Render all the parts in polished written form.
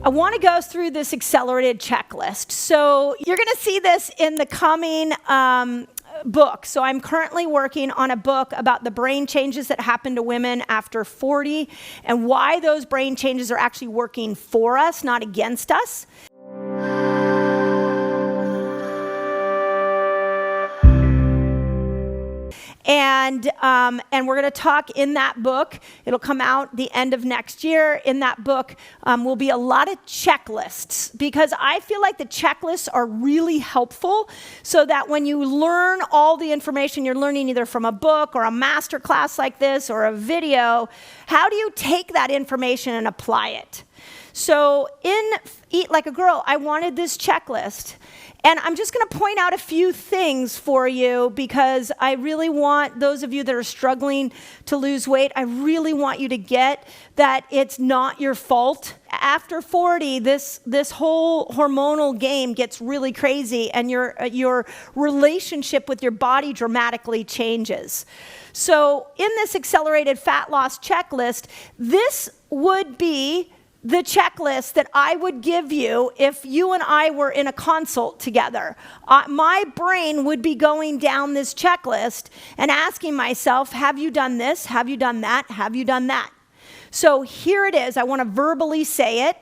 I want to go through this accelerated checklist. So you're going to see this in the coming book. So I'm currently working on a book about the brain changes that happen to women after 40 and why those brain changes are actually working for us, not against us. And we're going to talk in that book. It'll come out the end of next year. In that book will be a lot of checklists, because I feel like the checklists are really helpful so that when you learn all the information you're learning either from a book or a master class like this or a video, how do you take that information and apply it? So in Eat Like a Girl, I wanted this checklist. And I'm just going to point out a few things for you because I really want those of you that are struggling to lose weight, I really want you to get that it's not your fault. After 40, this whole hormonal game gets really crazy and your relationship with your body dramatically changes. So in this accelerated fat loss checklist, this would be the checklist that I would give you if you and I were in a consult together. My brain would be going down this checklist and asking myself, have you done this? Have you done that? Have you done that? So here it is. I want to verbally say it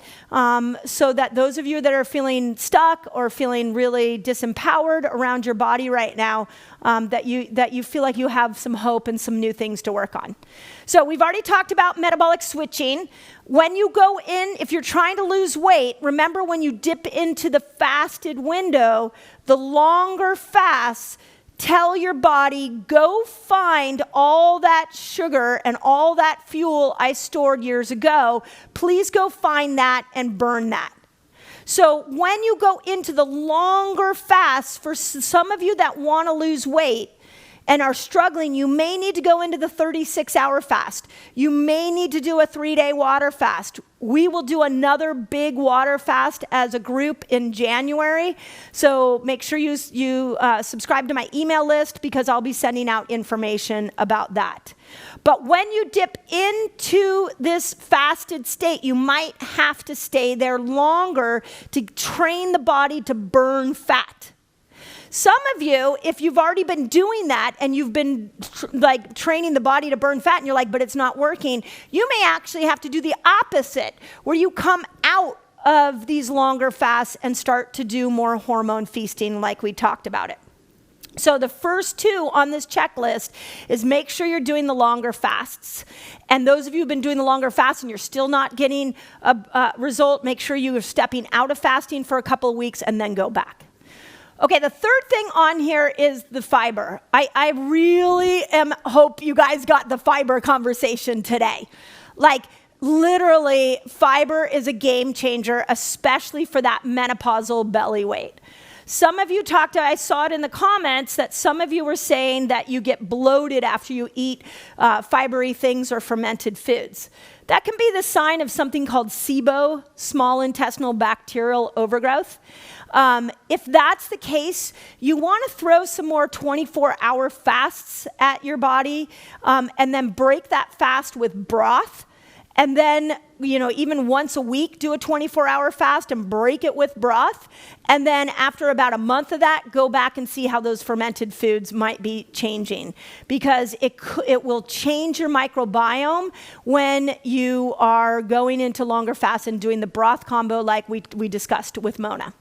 so that those of you that are feeling stuck or feeling really disempowered around your body right now, that you feel like you have some hope and some new things to work on. So we've already talked about metabolic switching. When you go in, if you're trying to lose weight, remember when you dip into the fasted window, the longer fasts tell your body, go find all that sugar and all that fuel I stored years ago. Please go find that and burn that. So when you go into the longer fasts, for some of you that want to lose weight and are struggling, you may need to go into the 36-hour fast. You may need to do a 3-day water fast. We will do another big water fast as a group in January. So make sure you subscribe to my email list because I'll be sending out information about that. But when you dip into this fasted state, you might have to stay there longer to train the body to burn fat. Some of you, if you've already been doing that and you've been training the body to burn fat and you're like, but it's not working, you may actually have to do the opposite, where you come out of these longer fasts and start to do more hormone feasting like we talked about it. So the first two on this checklist is make sure you're doing the longer fasts. And those of you who've been doing the longer fasts and you're still not getting a result, make sure you are stepping out of fasting for a couple of weeks and then go back. Okay, the third thing on here is the fiber. I really hope you guys got the fiber conversation today. Like, literally, fiber is a game changer, especially for that menopausal belly weight. Some of you I saw it in the comments that some of you were saying that you get bloated after you eat fibery things or fermented foods. That can be the sign of something called SIBO, small intestinal bacterial overgrowth. If that's the case, you want to throw some more 24-hour fasts at your body and then break that fast with broth. And then, even once a week, do a 24-hour fast and break it with broth. And then after about a month of that, go back and see how those fermented foods might be changing. Because it will change your microbiome when you are going into longer fasts and doing the broth combo like we discussed with Mona.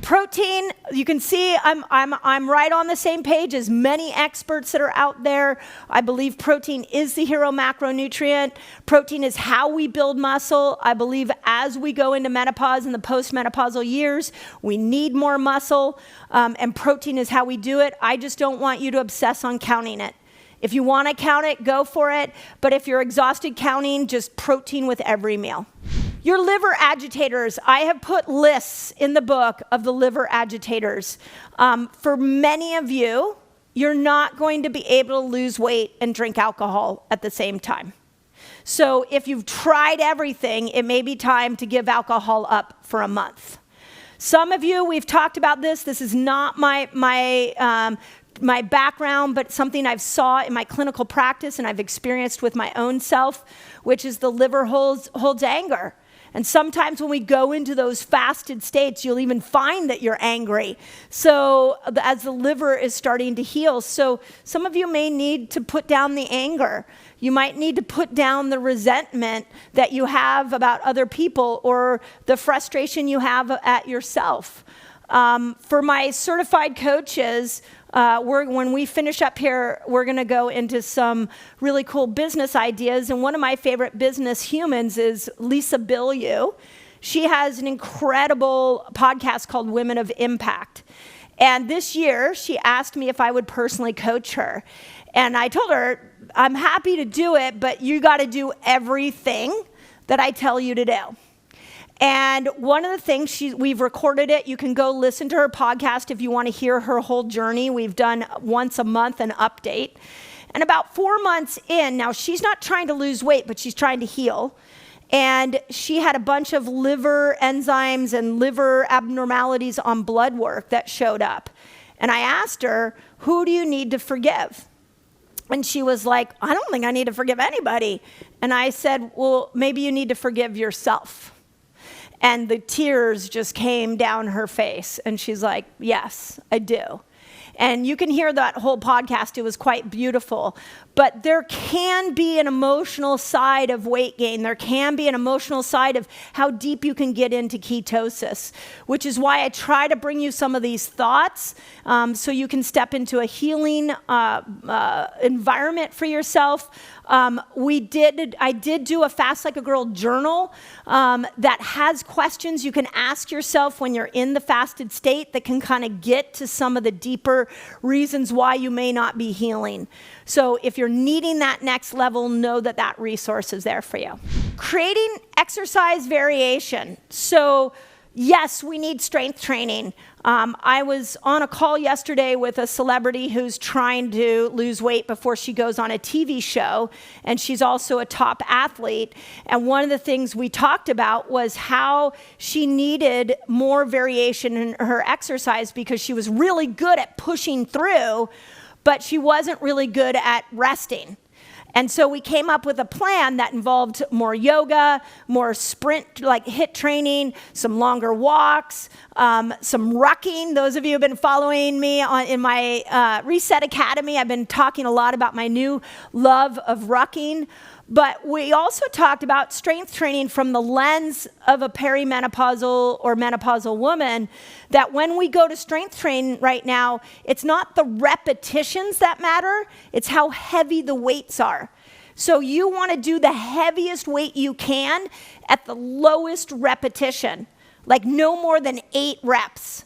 Protein, you can see I'm right on the same page as many experts that are out there. I believe protein is the hero macronutrient. Protein is how we build muscle. I believe as we go into menopause and the postmenopausal years, we need more muscle, and protein is how we do it. I just don't want you to obsess on counting it. If you want to count it, go for it. But if you're exhausted counting, just protein with every meal. Your liver agitators, I have put lists in the book of the liver agitators. For many of you, you're not going to be able to lose weight and drink alcohol at the same time. So if you've tried everything, it may be time to give alcohol up for a month. Some of you, we've talked about this. This is not my background, but something I've saw in my clinical practice and I've experienced with my own self, which is the liver holds anger. And sometimes when we go into those fasted states, you'll even find that you're angry. So as the liver is starting to heal. So some of you may need to put down the anger. You might need to put down the resentment that you have about other people or the frustration you have at yourself. For my certified coaches, when we finish up here, we're going to go into some really cool business ideas. And one of my favorite business humans is Lisa Bilyeu. She has an incredible podcast called Women of Impact. And this year, she asked me if I would personally coach her. And I told her, I'm happy to do it, but you got to do everything that I tell you to do. And one of the things, we've recorded it. You can go listen to her podcast if you want to hear her whole journey. We've done once a month an update. And about 4 months in, now she's not trying to lose weight, but she's trying to heal. And she had a bunch of liver enzymes and liver abnormalities on blood work that showed up. And I asked her, who do you need to forgive? And she was like, I don't think I need to forgive anybody. And I said, well, maybe you need to forgive yourself. And the tears just came down her face. And she's like, yes, I do. And you can hear that whole podcast. It was quite beautiful. But there can be an emotional side of weight gain. There can be an emotional side of how deep you can get into ketosis, which is why I try to bring you some of these thoughts so you can step into a healing environment for yourself. I did do a Fast Like a Girl journal that has questions you can ask yourself when you're in the fasted state that can kind of get to some of the deeper reasons why you may not be healing. So if you're needing that next level, know that that resource is there for you. Creating exercise variation. So yes, we need strength training. I was on a call yesterday with a celebrity who's trying to lose weight before she goes on a TV show, and she's also a top athlete. And one of the things we talked about was how she needed more variation in her exercise because she was really good at pushing through, but she wasn't really good at resting. And so we came up with a plan that involved more yoga, more sprint, like HIIT training, some longer walks, some rucking. Those of you who have been following me in my Reset Academy, I've been talking a lot about my new love of rucking. But we also talked about strength training from the lens of a perimenopausal or menopausal woman, that when we go to strength training right now, it's not the repetitions that matter, it's how heavy the weights are. So you want to do the heaviest weight you can at the lowest repetition, like no more than 8 reps.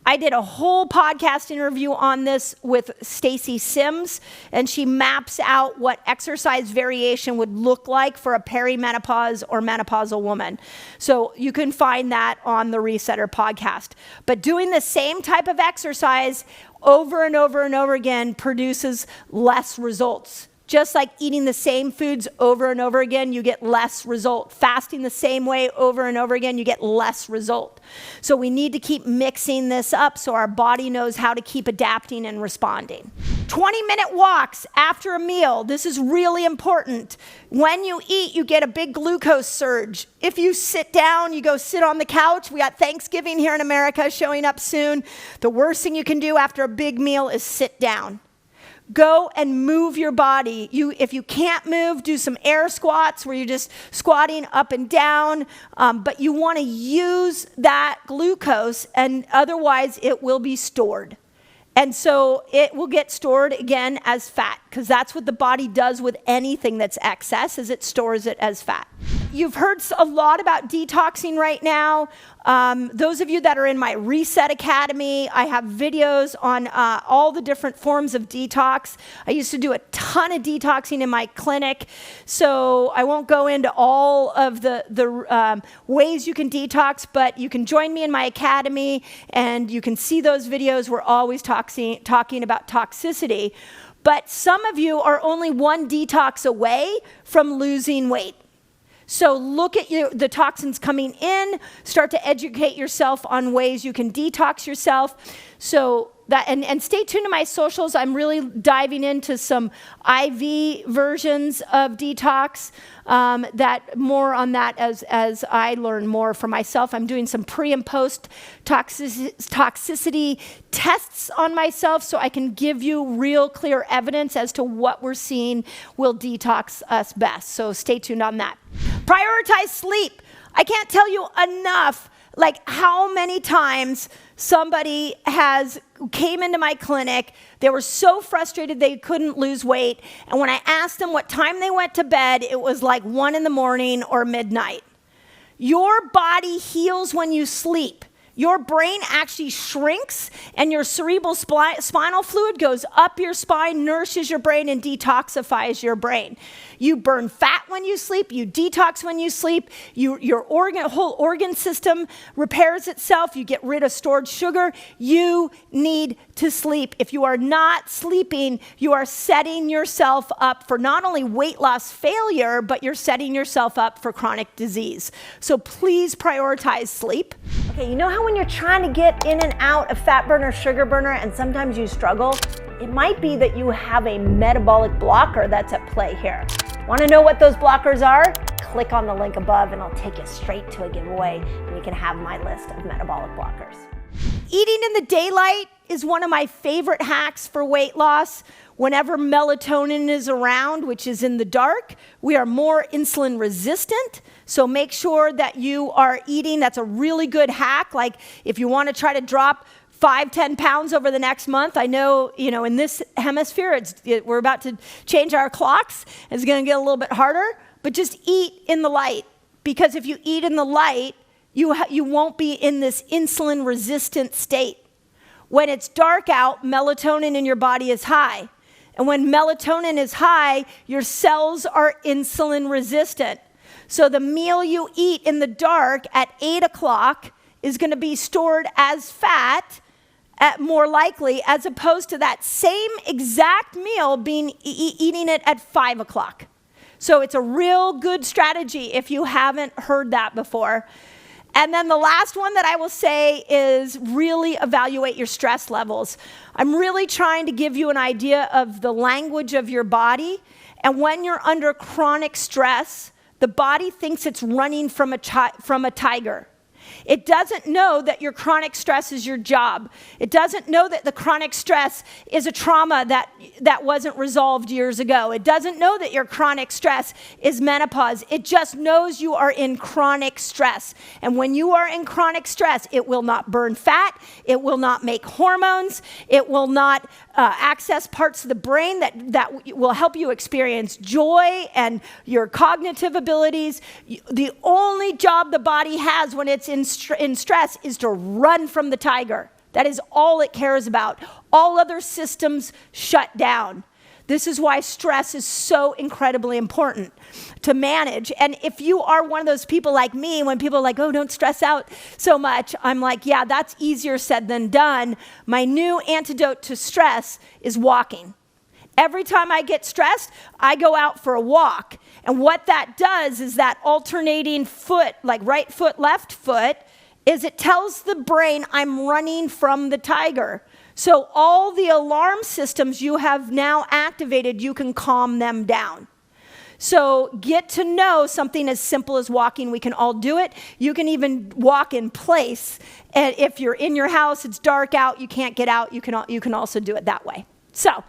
I did a whole podcast interview on this with Stacy Sims, and she maps out what exercise variation would look like for a perimenopause or menopausal woman. So you can find that on the Resetter podcast. But doing the same type of exercise over and over and over again produces less results. Just like eating the same foods over and over again, you get less result. Fasting the same way over and over again, you get less result. So we need to keep mixing this up so our body knows how to keep adapting and responding. 20-minute walks after a meal. This is really important. When you eat, you get a big glucose surge. If you sit down, you go sit on the couch. We got Thanksgiving here in America showing up soon. The worst thing you can do after a big meal is sit down. Go and move your body. If you can't move, do some air squats where you're just squatting up and down. But you want to use that glucose, and otherwise it will be stored. And so it will get stored again as fat, because that's what the body does with anything that's excess, is it stores it as fat. You've heard a lot about detoxing right now. Those of you that are in my Reset Academy, I have videos on all the different forms of detox. I used to do a ton of detoxing in my clinic, so I won't go into all of the ways you can detox, but you can join me in my academy, and you can see those videos. We're always talking about toxicity. But some of you are only one detox away from losing weight. So look at the toxins coming in, start to educate yourself on ways you can detox yourself. So and stay tuned to my socials. I'm really diving into some IV versions of detox, that more on that as I learn more for myself. I'm doing some pre and post toxicity tests on myself so I can give you real clear evidence as to what we're seeing will detox us best. So stay tuned on that. Prioritize sleep. I can't tell you enough like how many times somebody came into my clinic, they were so frustrated they couldn't lose weight, and when I asked them what time they went to bed, it was like 1 a.m. or midnight. Your body heals when you sleep. Your brain actually shrinks, and your cerebral spinal fluid goes up your spine, nourishes your brain, and detoxifies your brain. You burn fat when you sleep. You detox when you sleep. Your whole organ system repairs itself. You get rid of stored sugar. You need to sleep. If you are not sleeping, you are setting yourself up for not only weight loss failure, but you're setting yourself up for chronic disease. So please prioritize sleep. Okay, you know how when you're trying to get in and out of fat burner, sugar burner, and sometimes you struggle? It might be that you have a metabolic blocker that's at play here. Want to know what those blockers are? Click on the link above and I'll take you straight to a giveaway and you can have my list of metabolic blockers. Eating in the daylight is one of my favorite hacks for weight loss. Whenever melatonin is around, which is in the dark, we are more insulin resistant. So make sure that you are eating. That's a really good hack. Like if you want to try to drop 5-10 pounds over the next month. I know, in this hemisphere, we're about to change our clocks. It's going to get a little bit harder, but just eat in the light. Because if you eat in the light, you won't be in this insulin resistant state. When it's dark out, melatonin in your body is high. And when melatonin is high, your cells are insulin resistant. So the meal you eat in the dark at 8 o'clock is going to be stored as fat, more likely, as opposed to that same exact meal being eating it at 5 o'clock. So it's a real good strategy if you haven't heard that before. And then the last one that I will say is really evaluate your stress levels. I'm really trying to give you an idea of the language of your body. And when you're under chronic stress, the body thinks it's running from a tiger. It doesn't know that your chronic stress is your job. It doesn't know that the chronic stress is a trauma that wasn't resolved years ago. It doesn't know that your chronic stress is menopause. It just knows you are in chronic stress. And when you are in chronic stress, it will not burn fat. It will not make hormones. It will not access parts of the brain that will help you experience joy and your cognitive abilities. The only job the body has when it's in stress is to run from the tiger. That is all it cares about. All other systems shut down. This is why stress is so incredibly important to manage. And if you are one of those people like me, when people are like, oh, don't stress out so much, I'm like, yeah, that's easier said than done. My new antidote to stress is walking. Every time I get stressed, I go out for a walk. And what that does is that alternating foot, like right foot, left foot, is it tells the brain I'm running from the tiger. So all the alarm systems you have now activated, you can calm them down. So get to know something as simple as walking. We can all do it. You can even walk in place. And if you're in your house, it's dark out, you can't get out, you can also do it that way. So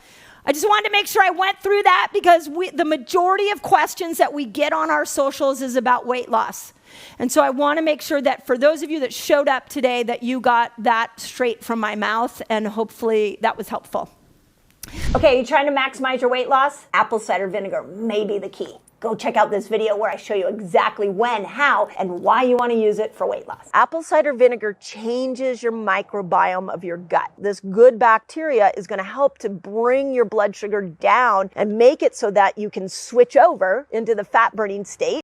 I just wanted to make sure I went through that because the majority of questions that we get on our socials is about weight loss. And so I want to make sure that for those of you that showed up today that you got that straight from my mouth, and hopefully that was helpful. Okay, you trying to maximize your weight loss? Apple cider vinegar may be the key. Go check out this video where I show you exactly when, how, and why you want to use it for weight loss. Apple cider vinegar changes your microbiome of your gut. This good bacteria is going to help to bring your blood sugar down and make it so that you can switch over into the fat burning state.